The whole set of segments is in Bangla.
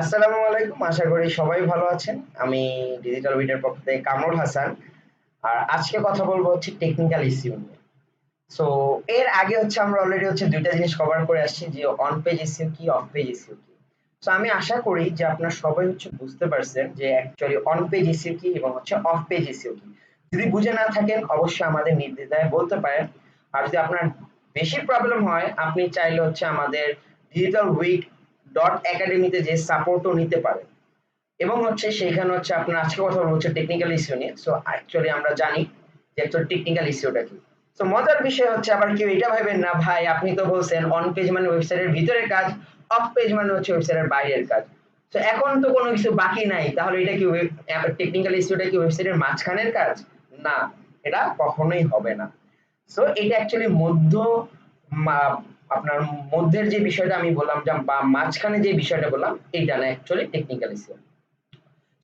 আসসালামু আলাইকুম। আশা করি সবাই ভালো আছেন। আমি ডিজিটাল উইটের পক্ষ থেকে কামরুল হাসান। আর আজকে কথা বলবো হচ্ছে টেকনিক্যাল ইস্যু নিয়ে। সো এর আগে হচ্ছে আমরা অলরেডি হচ্ছে ২ টা জিনিস কভার করে আসছি যে অন পেজ ইস্যু কি, অফ পেজ ইস্যু কি। সো আমি আশা করি যে আপনারা সবাই হচ্ছে বুঝতে পারছেন যে অ্যাকচুয়ালি অন পেজ ইস্যু কি এবং হচ্ছে অফ পেজ ইস্যু কি। যদি বুঝে না থাকেন অবশ্যই আমাদের নির্দ্বিধায় বলতে পারেন। আর যদি আপনার বেশি প্রবলেম হয় আপনি চাইলে হচ্ছে আমাদের ডিজিটাল উইট একাডেমিতে যে সাপোর্টও নিতে পারেন। এবং হচ্ছে সেইখানে হচ্ছে আপনার আজকে কথা বলবো হচ্ছে টেকনিক্যাল ইস্যু নিয়ে। সো অ্যাকচুয়ালি আমরা জানি যে অ্যাকচুয়ালি টেকনিক্যাল ইস্যুটা কি। সো মজার বিষয় হচ্ছে আবার কেউ এটা ভাবেন না ভাই আপনি তো বলছেন অন পেজ মানে ওয়েবসাইটের ভিতরের কাজ, অফ পেজ মানে হচ্ছে ওয়েবসাইটের বাইরের কাজ। তো এখন তো কোনো কিছু বাকি নাই। তাহলে এটা কি টেকনিক্যাল ইস্যুটা কি ওয়েবসাইটের মাঝখানের কাজ? না, এটা কখনোই হবে না। সো এটা অ্যাকচুয়ালি মা- আপনার মধ্যের যে বিষয়টা আমি বললাম বা মাঝখানে যে বিষয়টা বললাম এইটা না অ্যাকচুয়ালি টেকনিক্যাল ইস্যু।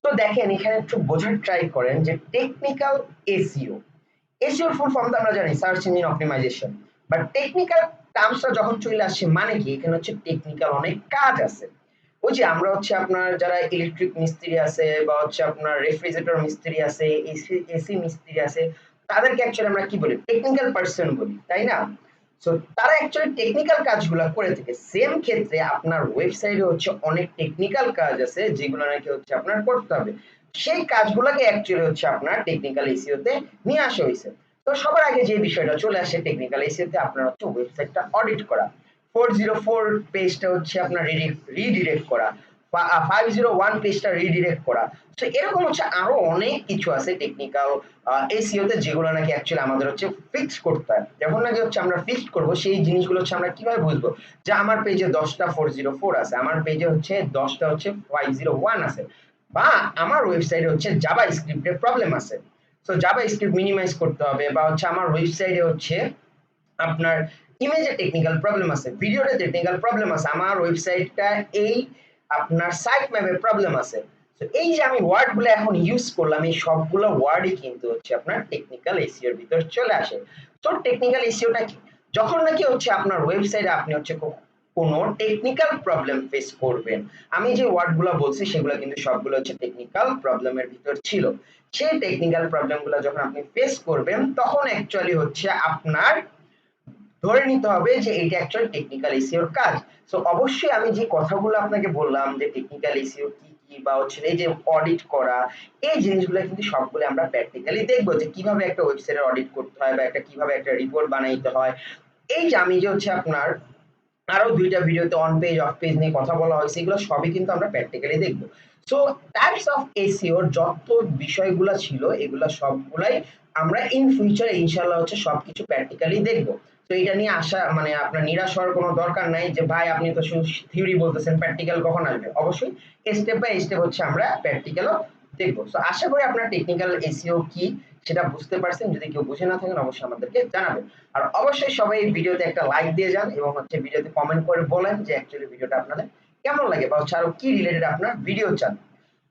তো দেখেন এখানে একটু বোঝার ট্রাই করেন যে টেকনিক্যাল এসইও। এসইওর ফুল ফর্ম তো আমরা জানি search engine optimisation. But technical টার্মসটা যখন চলে আসে মানে কি এখানে হচ্ছে টেকনিক্যাল অনেক কাজ আছে। ওই যে আমরা হচ্ছে আপনার যারা ইলেকট্রিক মিস্ত্রি আছে বা হচ্ছে আপনার রেফ্রিজারেটর মিস্ত্রি আছে, এসি এসি মিস্ত্রি আছে, তাদেরকে অ্যাকচুয়ালি আমরা কি বলি? টেকনিক্যাল পার্সন বলি, তাই না? সো তারা অ্যাকচুয়ালি টেকনিক্যাল কাজগুলো করে থাকে। সেম ক্ষেত্রে আপনার ওয়েবসাইটে হচ্ছে অনেক টেকনিক্যাল কাজ আছে যেগুলো নাকি হচ্ছে আপনার করতে হবে। সেই কাজগুলোকে অ্যাকচুয়ালি হচ্ছে আপনার টেকনিক্যাল এসইওতে নিয়ে আসা হয়েছে। তো সবার আগে যে বিষয়টা চলে আসে টেকনিক্যাল এসইওতে আপনার হচ্ছে ওয়েবসাইটটা অডিট করা। 404 পেজটা হচ্ছে আপনার রিডিরেক্ট করা, 501 পেজটা রিডিরেক্ট করা। তো এরকম হচ্ছে আরো অনেক কিছু আছে টেকনিক্যাল এসইও তে যেগুলো নাকি অ্যাকচুয়ালি আমাদের হচ্ছে ফিক্স করতে হয়। যখন নাকি হচ্ছে আমরা ফিক্স করব সেই জিনিসগুলো হচ্ছে আমরা কিভাবে বুঝবো যে আমার পেজে 10টা 404 আছে, আমার পেজে হচ্ছে 10টা হচ্ছে 501 আছে, বা আমার ওয়েবসাইটে হচ্ছে জাভা স্ক্রিপ্টের প্রবলেম আছে। তো জাভা স্ক্রিপ্ট মিনিমাইজ করতে হবে, বা হচ্ছে আমার ওয়েবসাইটে হচ্ছে আপনার ইমেজে টেকনিক্যাল প্রবলেম আছে, ভিডিওতে টেকনিক্যাল প্রবলেম আছে, আমার ওয়েবসাইটটা এই আপনার সাইট ম্যাপে প্রবলেম আছে। তো এই যে আমি ওয়ার্ডগুলো এখন ইউজ করলাম এই সবগুলো ওয়ার্ডই কিন্তু হচ্ছে আপনার টেকনিক্যাল এসইও এর ভিতর চলে আসে। তো টেকনিক্যাল এসইওটা কি? যখন নাকি হচ্ছে আপনার ওয়েবসাইটে আপনি হচ্ছে কোনো টেকনিক্যাল প্রবলেম ফেস করবেন, আমি যে ওয়ার্ডগুলো বলছি সেগুলো কিন্তু সবগুলো হচ্ছে টেকনিক্যাল প্রবলেমের ভিতর ছিল। সেই টেকনিক্যাল প্রবলেমগুলো যখন আপনি ফেস করবেন তখন অ্যাকচুয়ালি হচ্ছে আপনার ধরে নিতে হবে যে এটা অ্যাকচুয়ালি টেকনিক্যাল এসইওর কাজ। সো অবশ্যই আমি যে কথাগুলো আপনাকে বললাম যে টেকনিক্যাল এসইও কি কি বা হচ্ছে এই যে অডিট করা, এই জিনিসগুলো কিন্তু সবগুলো আমরা প্র্যাকটিক্যালি দেখবো যে কিভাবে একটা ওয়েবসাইটের অডিট করতে হয় বা একটা কিভাবে একটা রিপোর্ট বানাইতে হয়। এই যে আমি যে হচ্ছে আপনার আরো ২টা ভিডিওতে অন পেজ অফ পেজ নিয়ে কথা বলা হয়েছে, এগুলো সবই কিন্তু আমরা প্র্যাকটিক্যালি দেখবো। সো টাইপস অফ এসইও যত বিষয়গুলো ছিল এগুলো সবগুলাই আমরা ইন ফিউচারে ইনশাআল্লাহ হচ্ছে সবকিছু প্র্যাকটিক্যালি দেখবো। তো এটা নিয়ে আশা মানে আপনার নিরাশ হওয়ার কোনো দরকার নাই যে ভাই আপনি তো শুধু থিওরি বলতেছেন, প্র্যাকটিক্যাল কখন আসবে? অবশ্যই স্টেপ বাই স্টেপ হচ্ছে আমরা প্র্যাকটিক্যালও দেখবো। সো আশা করি আপনার টেকনিক্যাল এসইও কি সেটা বুঝতে পারছেন। যদি কেউ বুঝে না থাকেন অবশ্যই আমাদেরকে জানাবেন। আর অবশ্যই সবাই এই ভিডিওতে একটা লাইক দিয়ে যান এবং হচ্ছে ভিডিওতে কমেন্ট করে বলেন যে অ্যাকচুয়ালি ভিডিওটা আপনাদের কেমন লাগে বা হচ্ছে আরো কি রিলেটেড আপনার ভিডিও চান।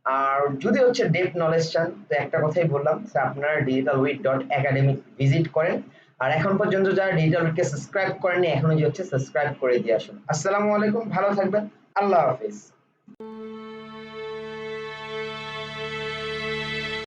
আর যদি হচ্ছে ডেপথ নলেজ চান তো একটা কথাই বললাম যে আপনারা digitalwit.academy ভিজিট করেন। আর এখন পর্যন্ত যারা ডিজিটাল উইটকে সাবস্ক্রাইব করেননি এখনই যে হচ্ছে সাবস্ক্রাইব করে দিয়ে আসুন। আসসালামু আলাইকুম, ভালো থাকবেন, আল্লাহ হাফেজ।